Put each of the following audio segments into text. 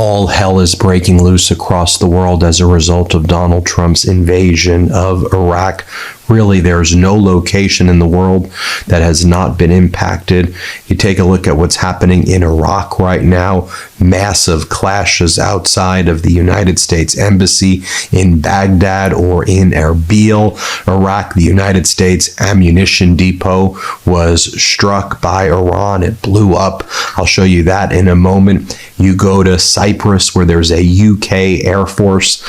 All hell is breaking loose across the world as a result of Donald Trump's invasion of Iraq. Really, there's no location in the world that has not been impacted. You take a look at what's happening in Iraq right now. Massive clashes outside of the United States Embassy in Baghdad or in Erbil, Iraq. The United States ammunition depot was struck by Iran. It blew up. I'll show you that in a moment. You go to Cyprus, where there's a UK Air Force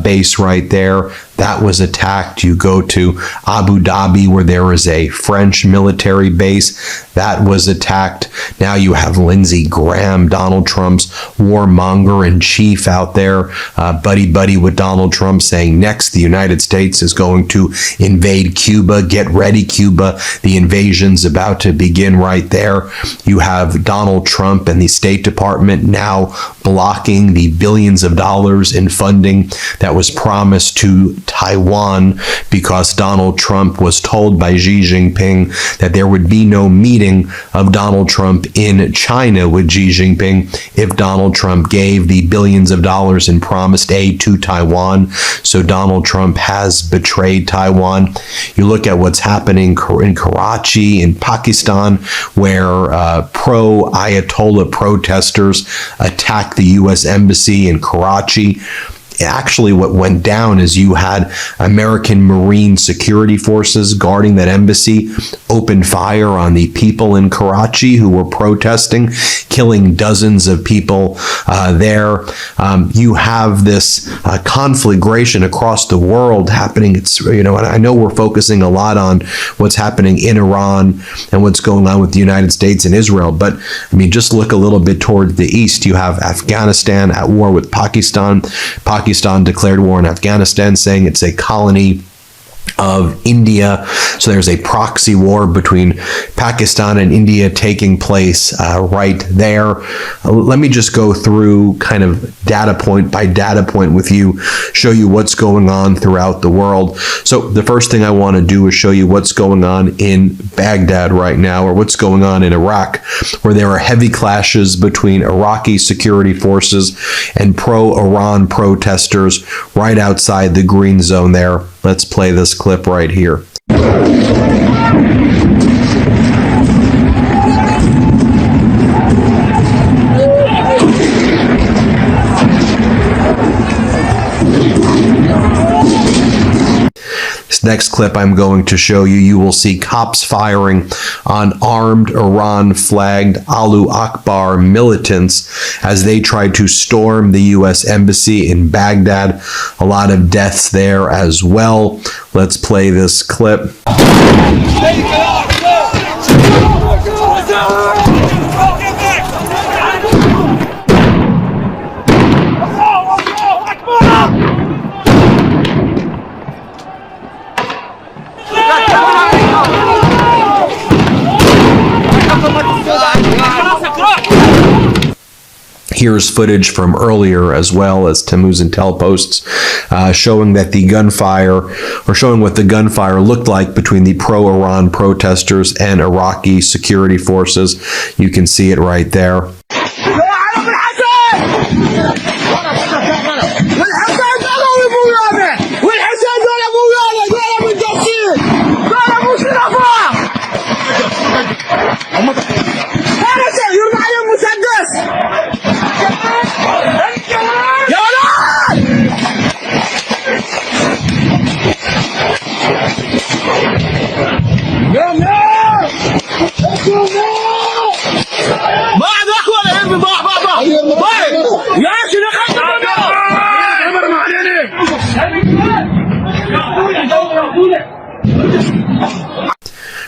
base right there. That was attacked. You go to Abu Dhabi, where there is a French military base. That was attacked. Now you have Lindsey Graham, Donald Trump's warmonger in chief, out there, buddy with Donald Trump, saying next the United States is going to invade Cuba. Get ready, Cuba. The invasion's about to begin right there. You have Donald Trump and the State Department now blocking the billions of dollars in funding that was promised to Taiwan, because Donald Trump was told by Xi Jinping that there would be no meeting of Donald Trump in China with Xi Jinping if Donald Trump gave the billions of dollars in promised aid to Taiwan. So Donald Trump has betrayed Taiwan. You look at what's happening in Karachi, in Pakistan, where pro-Ayatollah protesters attacked the U.S. Embassy in Karachi. Actually, what went down is you had American Marine security forces guarding that embassy open fire on the people in Karachi who were protesting, killing dozens of people there. You have this conflagration across the world happening. And I know we're focusing a lot on what's happening in Iran and what's going on with the United States and Israel, but I mean, just look a little bit toward the east. You have Afghanistan at war with Pakistan. Pakistan declared war on Afghanistan, saying it's a colony of India. So there's a proxy war between Pakistan and India taking place right there. Let me just go through kind of data point by data point with you, show you what's going on throughout the world. So the first thing I want to do is show you what's going on in Baghdad right now, or what's going on in Iraq, where there are heavy clashes between Iraqi security forces and pro-Iran protesters right outside the green zone there. Let's play this clip right here. This next clip I'm going to show you, you will see cops firing on armed Iran-flagged Allahu Akbar militants as they tried to storm the U.S. Embassy in Baghdad. A lot of deaths there as well. Let's play this clip. Here's footage from earlier, as well as Tammuz Intel posts, showing that the gunfire, or showing what the gunfire looked like between the pro-Iran protesters and Iraqi security forces. You can see it right there.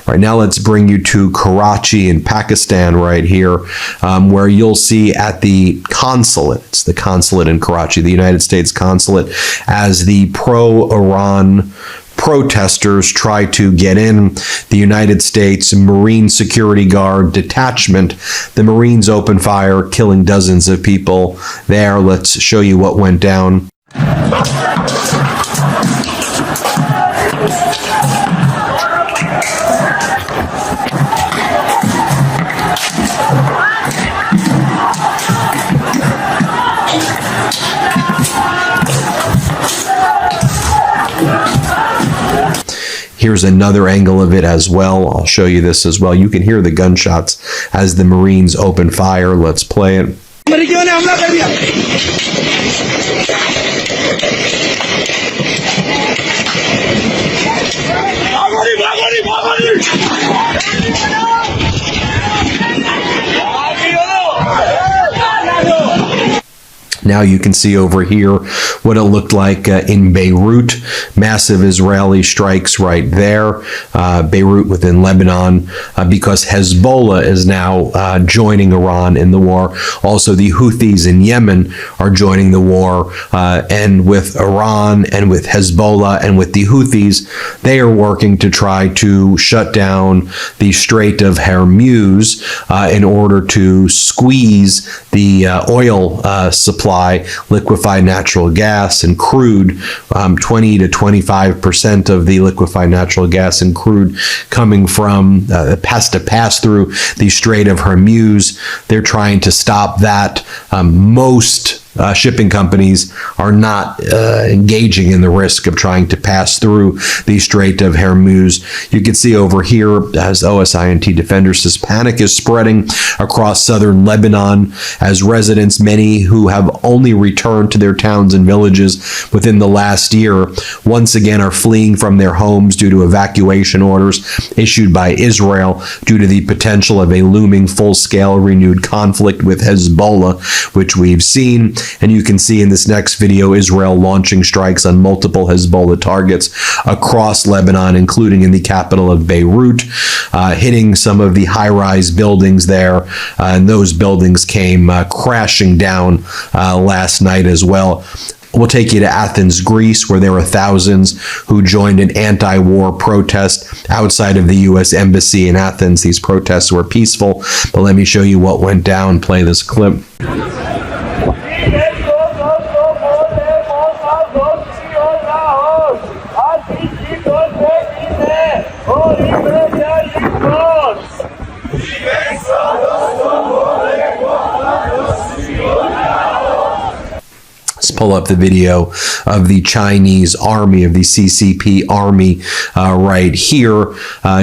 Right now, let's bring you to Karachi in Pakistan right here, where you'll see at the consulate, it's the consulate in Karachi, the United States consulate, as the pro-Iran protesters try to get in. The United States Marine Security Guard detachment, the Marines open fire, killing dozens of people there. Let's show you what went down. Here's another angle of it as well. I'll show you this as well. You can hear the gunshots as the Marines open fire. Let's play it. Now you can see over here what it looked like in Beirut. Massive Israeli strikes right there. Beirut within Lebanon, because Hezbollah is now joining Iran in the war. Also, the Houthis in Yemen are joining the war. And with Iran and with Hezbollah and with the Houthis, they are working to try to shut down the Strait of Hormuz in order to squeeze the oil supply, liquefied natural gas and crude. 20 to 25% of the liquefied natural gas and crude coming from has to pass through the Strait of Hormuz. They're trying to stop that. Most shipping companies are not engaging in the risk of trying to pass through the Strait of Hormuz. You can see over here, as OSINT Defender says, panic is spreading across southern Lebanon as residents, many who have only returned to their towns and villages within the last year, once again are fleeing from their homes due to evacuation orders issued by Israel due to the potential of a looming full-scale renewed conflict with Hezbollah, which we've seen. And you can see in this next video, Israel launching strikes on multiple Hezbollah targets across Lebanon, including in the capital of Beirut, hitting some of the high-rise buildings there. And those buildings came crashing down last night as well. We'll take you to Athens, Greece, where there were thousands who joined an anti-war protest outside of the U.S. Embassy in Athens. These protests were peaceful, but let me show you what went down. Play this clip. Let's pull up the video of the Chinese army, of the CCP army right here.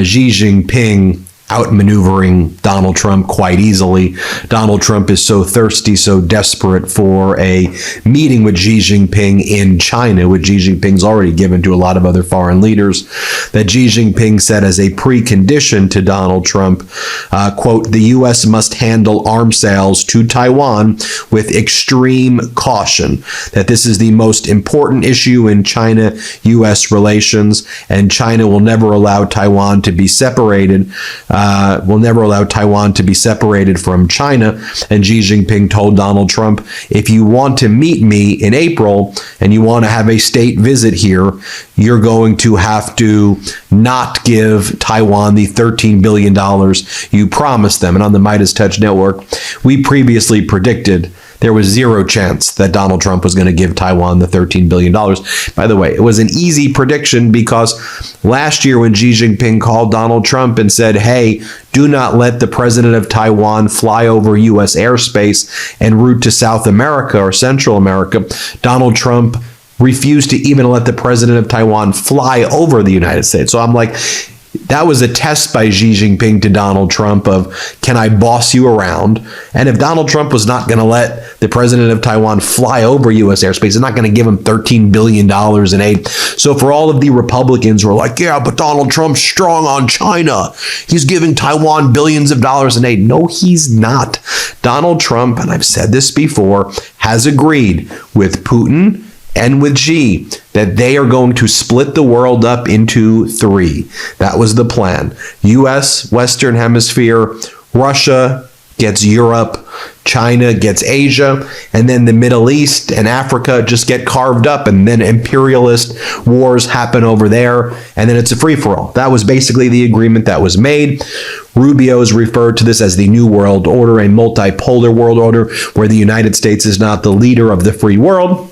Xi Jinping outmaneuvering Donald Trump quite easily. Donald Trump is so thirsty, so desperate for a meeting with Xi Jinping in China, which Xi Jinping's already given to a lot of other foreign leaders, that Xi Jinping said as a precondition to Donald Trump, quote, the U.S. must handle arms sales to Taiwan with extreme caution, that this is the most important issue in China-U.S. relations, and China will never allow Taiwan to be separated from China. And Xi Jinping told Donald Trump, if you want to meet me in April and you want to have a state visit here, you're going to have to not give Taiwan the $13 billion you promised them. And on the MeidasTouch network, we previously predicted there was zero chance that Donald Trump was going to give Taiwan the $13 billion. By the way, it was an easy prediction because last year when Xi Jinping called Donald Trump and said, hey, do not let the president of Taiwan fly over U.S. airspace en route to South America or Central America, Donald Trump refused to even let the president of Taiwan fly over the United States. So I'm like, that was a test by Xi Jinping to Donald Trump of, can I boss you around? And if Donald Trump was not going to let the president of Taiwan fly over U.S. airspace, he's not going to give him $13 billion in aid. So for all of the Republicans who are like, yeah, but Donald Trump's strong on China, he's giving Taiwan billions of dollars in aid. No, he's not. Donald Trump, and I've said this before, has agreed with Putin and with Xi that they are going to split the world up into three. That was the plan. U.S., Western Hemisphere, Russia gets Europe, China gets Asia, and then the Middle East and Africa just get carved up, and then imperialist wars happen over there, and then it's a free-for-all. That was basically the agreement that was made. Rubio has referred to this as the New World Order, a multipolar world order where the United States is not the leader of the free world.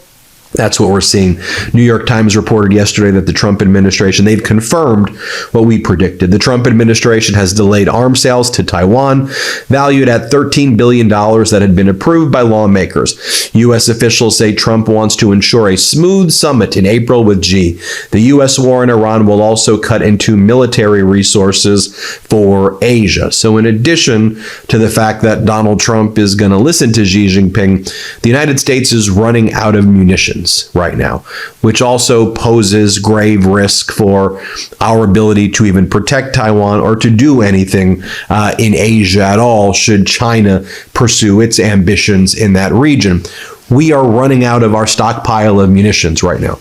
That's what we're seeing. New York Times reported yesterday that the Trump administration, they've confirmed what we predicted. The Trump administration has delayed arms sales to Taiwan, valued at $13 billion that had been approved by lawmakers. U.S. officials say Trump wants to ensure a smooth summit in April with Xi. The U.S. war in Iran will also cut into military resources for Asia. So in addition to the fact that Donald Trump is going to listen to Xi Jinping, the United States is running out of munitions right now, which also poses grave risk for our ability to even protect Taiwan or to do anything in Asia at all should China pursue its ambitions in that region. We are running out of our stockpile of munitions right now.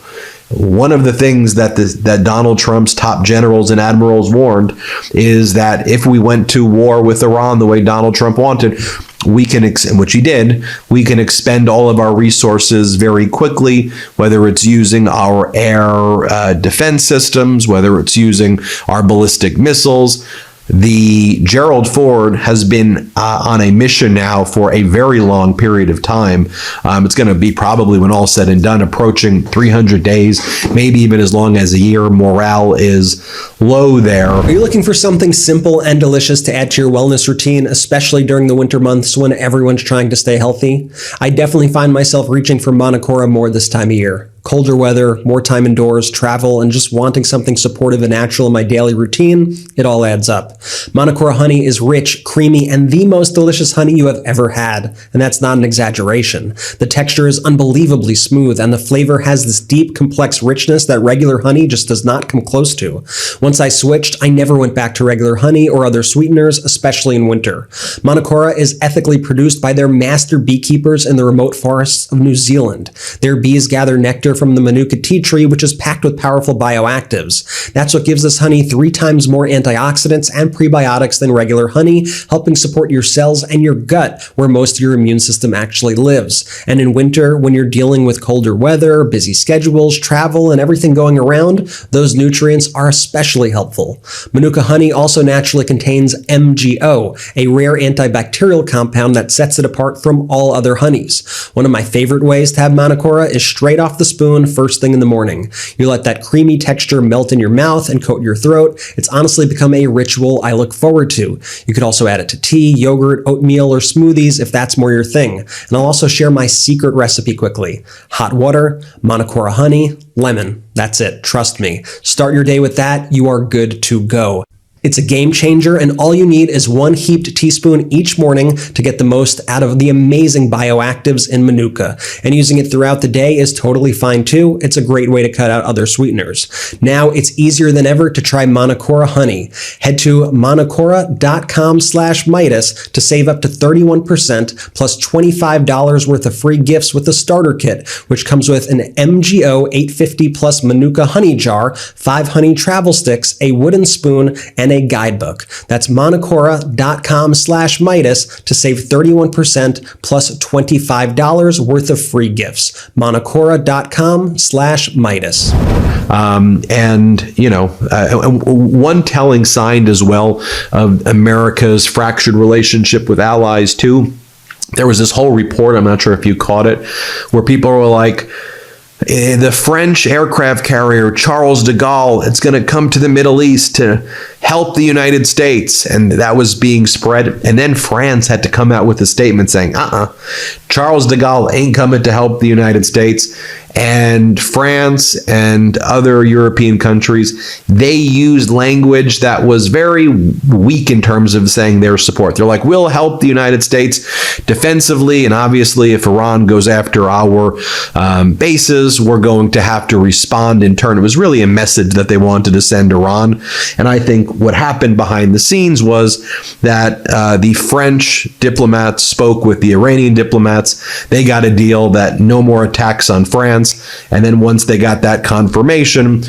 One of the things that Donald Trump's top generals and admirals warned is that if we went to war with Iran the way Donald Trump wanted, we can, which he did, we can expend all of our resources very quickly, whether it's using our air defense systems, whether it's using our ballistic missiles. The Gerald Ford has been on a mission now for a very long period of time. It's going to be probably, when all said and done, approaching 300 days, maybe even as long as a year. Morale is low there. Are you looking for something simple and delicious to add to your wellness routine, especially during the winter months when everyone's trying to stay healthy? I definitely find myself reaching for Monocora more this time of year. Colder weather, more time indoors, travel, and just wanting something supportive and natural in my daily routine, it all adds up. Monocora honey is rich, creamy, and the most delicious honey you have ever had, and that's not an exaggeration. The texture is unbelievably smooth, and the flavor has this deep, complex richness that regular honey just does not come close to. Once I switched, I never went back to regular honey or other sweeteners, especially in winter. Monocora is ethically produced by their master beekeepers in the remote forests of New Zealand. Their bees gather nectar from the Manuka tea tree, which is packed with powerful bioactives. That's what gives this honey 3 times more antioxidants and prebiotics than regular honey, helping support your cells and your gut, where most of your immune system actually lives. And in winter, when you're dealing with colder weather, busy schedules, travel, and everything going around, those nutrients are especially helpful. Manuka honey also naturally contains MGO, a rare antibacterial compound that sets it apart from all other honeys. One of my favorite ways to have Monocora is straight off the spoon first thing in the morning. You let that creamy texture melt in your mouth and coat your throat. It's honestly become a ritual I look forward to. You could also add it to tea, yogurt, oatmeal, or smoothies if that's more your thing. And I'll also share my secret recipe quickly. Hot water, Monocora honey, lemon. That's it. Trust me. Start your day with that. You are good to go. It's a game changer, and all you need is 1 heaped teaspoon each morning to get the most out of the amazing bioactives in Manuka. And using it throughout the day is totally fine too. It's a great way to cut out other sweeteners. Now it's easier than ever to try Monocora honey. Head to monocora.com/Meidas to save up to 31% plus $25 worth of free gifts with the starter kit, which comes with an MGO 850 plus Manuka honey jar, 5 honey travel sticks, a wooden spoon, and a guidebook. That's monocora.com/Meidas to save 31% plus $25 worth of free gifts. monocora.com/Meidas. One telling sign as well of America's fractured relationship with allies too. There was this whole report, I'm not sure if you caught it, where people were like, the French aircraft carrier Charles de Gaulle, it's going to come to the Middle East to help the United States. And that was being spread. And then France had to come out with a statement saying, Charles de Gaulle ain't coming to help the United States. And France and other European countries, they used language that was very weak in terms of saying their support. They're like, we'll help the United States defensively, and obviously if Iran goes after our bases, we're going to have to respond in turn. It was really a message that they wanted to send Iran. And I think what happened behind the scenes was that the French diplomats spoke with the Iranian diplomats. They got a deal that no more attacks on France. And then once they got that confirmation,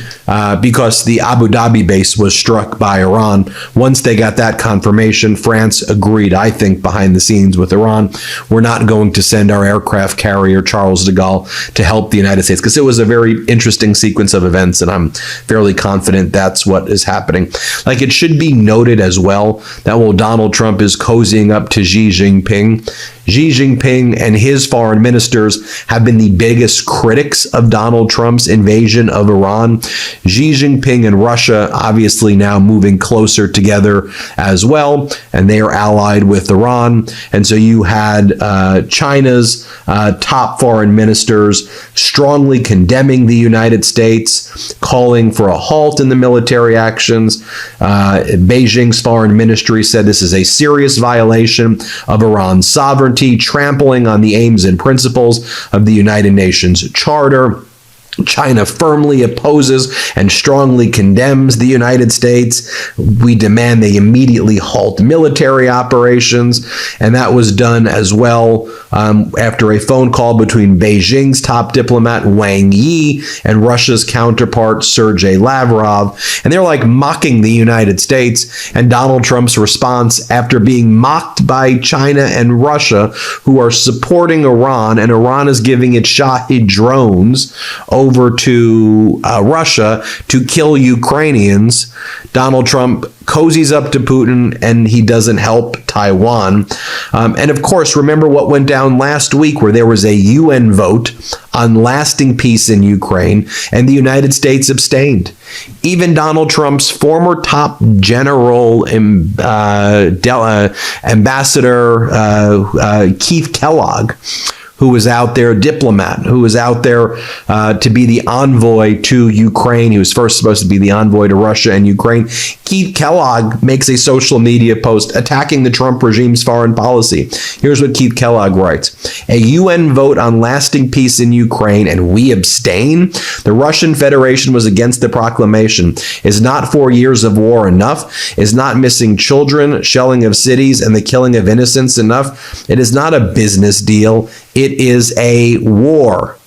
because the Abu Dhabi base was struck by Iran, once they got that confirmation, France agreed, I think, behind the scenes with Iran, we're not going to send our aircraft carrier Charles de Gaulle to help the United States, because it was a very interesting sequence of events, and I'm fairly confident that's what is happening. Like, it should be noted as well that while Donald Trump is cozying up to Xi Jinping, Xi Jinping and his foreign ministers have been the biggest critics of Donald Trump's invasion of Iran. Xi Jinping and Russia obviously now moving closer together as well, and they are allied with Iran. And so you had China's top foreign ministers strongly condemning the United States, calling for a halt in the military actions. Beijing's foreign ministry said this is a serious violation of Iran's sovereignty, trampling on the aims and principles of the United Nations Charter. China firmly opposes and strongly condemns the United States. We demand they immediately halt military operations. And that was done as well after a phone call between Beijing's top diplomat Wang Yi and Russia's counterpart Sergei Lavrov. And they're like mocking the United States. And Donald Trump's response, after being mocked by China and Russia, who are supporting Iran, and Iran is giving its Shahid drones over to Russia to kill Ukrainians, Donald Trump cozies up to Putin and he doesn't help Taiwan. And of course, remember what went down last week where there was a UN vote on lasting peace in Ukraine and the United States abstained. Even Donald Trump's former top general ambassador Keith Kellogg, who was out there, diplomat, who was out there to be the envoy to Ukraine. He was first supposed to be the envoy to Russia and Ukraine. Keith Kellogg makes a social media post attacking the Trump regime's foreign policy. Here's what Keith Kellogg writes. A UN vote on lasting peace in Ukraine and we abstain? The Russian Federation was against the proclamation. Is not 4 years of war enough? Is not missing children, shelling of cities, and the killing of innocents enough? It is not a business deal. It is a war.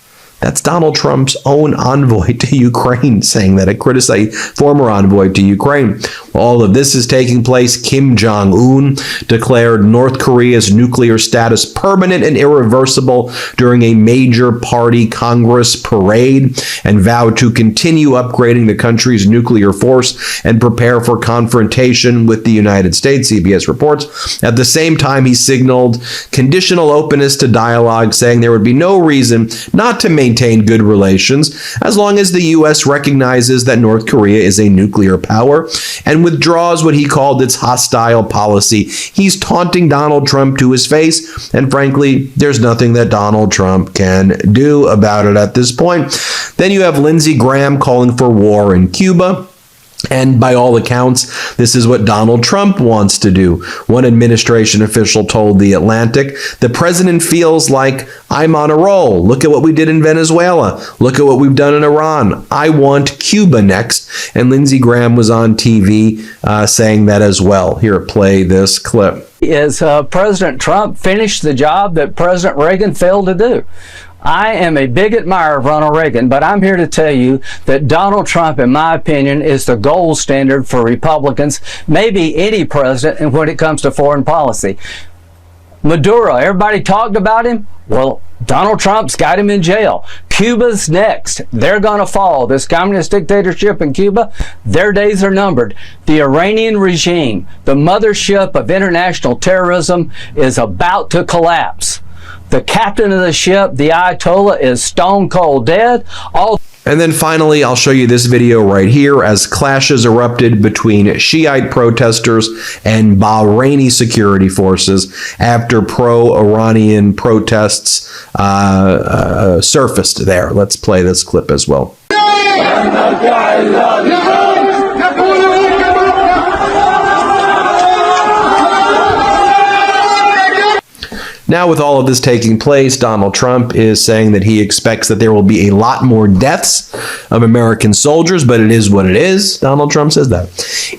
That's Donald Trump's own envoy to Ukraine saying that, a criticized former envoy to Ukraine. While all of this is taking place, Kim Jong-un declared North Korea's nuclear status permanent and irreversible during a major party Congress parade and vowed to continue upgrading the country's nuclear force and prepare for confrontation with the United States, CBS reports. At the same time, he signaled conditional openness to dialogue, saying there would be no reason not to maintain good relations as long as the U.S. recognizes that North Korea is a nuclear power and withdraws what he called its hostile policy. He's taunting Donald Trump to his face, and frankly, there's nothing that Donald Trump can do about it at this point. Then you have Lindsey Graham calling for war in Cuba. And by all accounts, this is what Donald Trump wants to do. One administration official told The Atlantic, the president feels like I'm on a roll. Look at what we did in Venezuela. Look at what we've done in Iran. I want Cuba next. And Lindsey Graham was on TV saying that as well. Here, play this clip. Is President Trump finished the job that President Reagan failed to do? I am a big admirer of Ronald Reagan, but I'm here to tell you that Donald Trump, in my opinion, is the gold standard for Republicans, maybe any president, when it comes to foreign policy. Maduro, everybody talked about him. Well, Donald Trump's got him in jail. Cuba's next. They're going to fall. This communist dictatorship in Cuba, their days are numbered. The Iranian regime, the mothership of international terrorism, is about to collapse. The captain of the ship, the Ayatollah, is stone cold dead. And then finally, I'll show you this video right here as clashes erupted between Shiite protesters and Bahraini security forces after pro-Iranian protests surfaced there. Let's play this clip as well. Now, with all of this taking place, Donald Trump is saying that he expects that there will be a lot more deaths of American soldiers, but it is what it is. Donald Trump says that.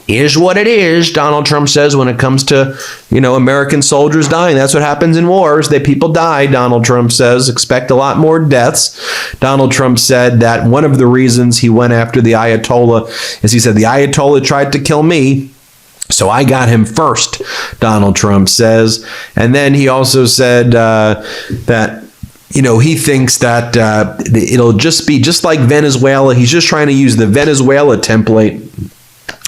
Is what it is, Donald Trump says, when it comes to, American soldiers dying. That's what happens in wars. People die, Donald Trump says. Expect a lot more deaths. Donald Trump said that one of the reasons he went after the Ayatollah is he said, the Ayatollah tried to kill me, so I got him first, Donald Trump says. And then he also said that, he thinks that it'll just be just like Venezuela. He's just trying to use the Venezuela template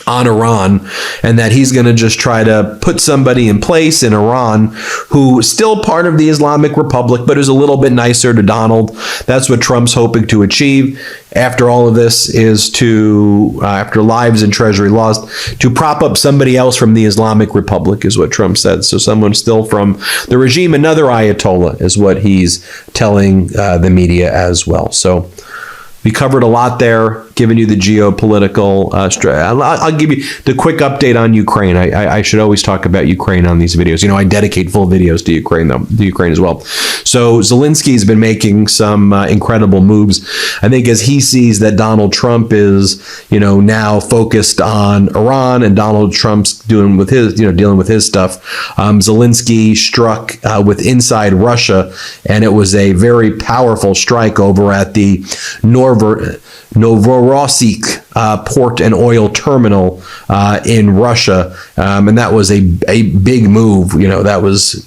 on Iran, and that he's going to just try to put somebody in place in Iran who is still part of the Islamic Republic, but is a little bit nicer to Donald. That's what Trump's hoping to achieve after all of this, is to, after lives and treasury lost, to prop up somebody else from the Islamic Republic, is what Trump said. So someone still from the regime, another Ayatollah, is what he's telling the media as well. So we covered a lot there, giving you the geopolitical. I'll give you the quick update on Ukraine. I should always talk about Ukraine on these videos. You know, I dedicate full videos to Ukraine, though, to Ukraine as well. So Zelensky's been making some incredible moves. I think as he sees that Donald Trump is, you know, now focused on Iran, and Donald Trump's dealing with his stuff. Zelensky struck with inside Russia, and it was a very powerful strike over at the Novorossiysk port and oil terminal in Russia, and that was a big move. You know, that was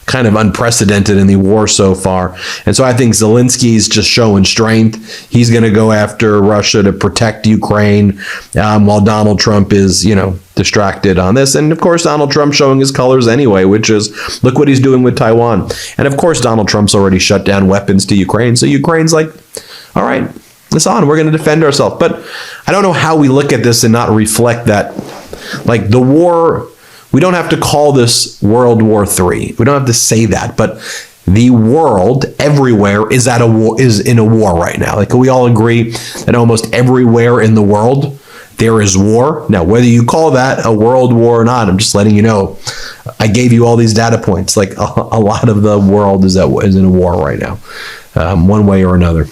kind of unprecedented in the war so far. And so I think Zelensky's just showing strength. He's going to go after Russia to protect Ukraine, while Donald Trump is, you know, distracted on this. And of course, Donald Trump showing his colors anyway, which is, look what he's doing with Taiwan. And of course, Donald Trump's already shut down weapons to Ukraine. So Ukraine's like, all right, it's on. We're going to defend ourselves. But I don't know how we look at this and not reflect that, like, the war, we don't have to call this World War III. We don't have to say that, but the world everywhere is at a war, is in a war right now. Like, we all agree that almost everywhere in the world there is war. Now, whether you call that a world war or not, I'm just letting you know. I gave you all these data points. Like, a lot of the world is in a war right now, one way or another.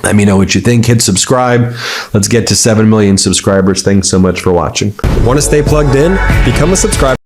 Let me know what you think. Hit subscribe. Let's get to 7 million subscribers. Thanks so much for watching. Want to stay plugged in? Become a subscriber.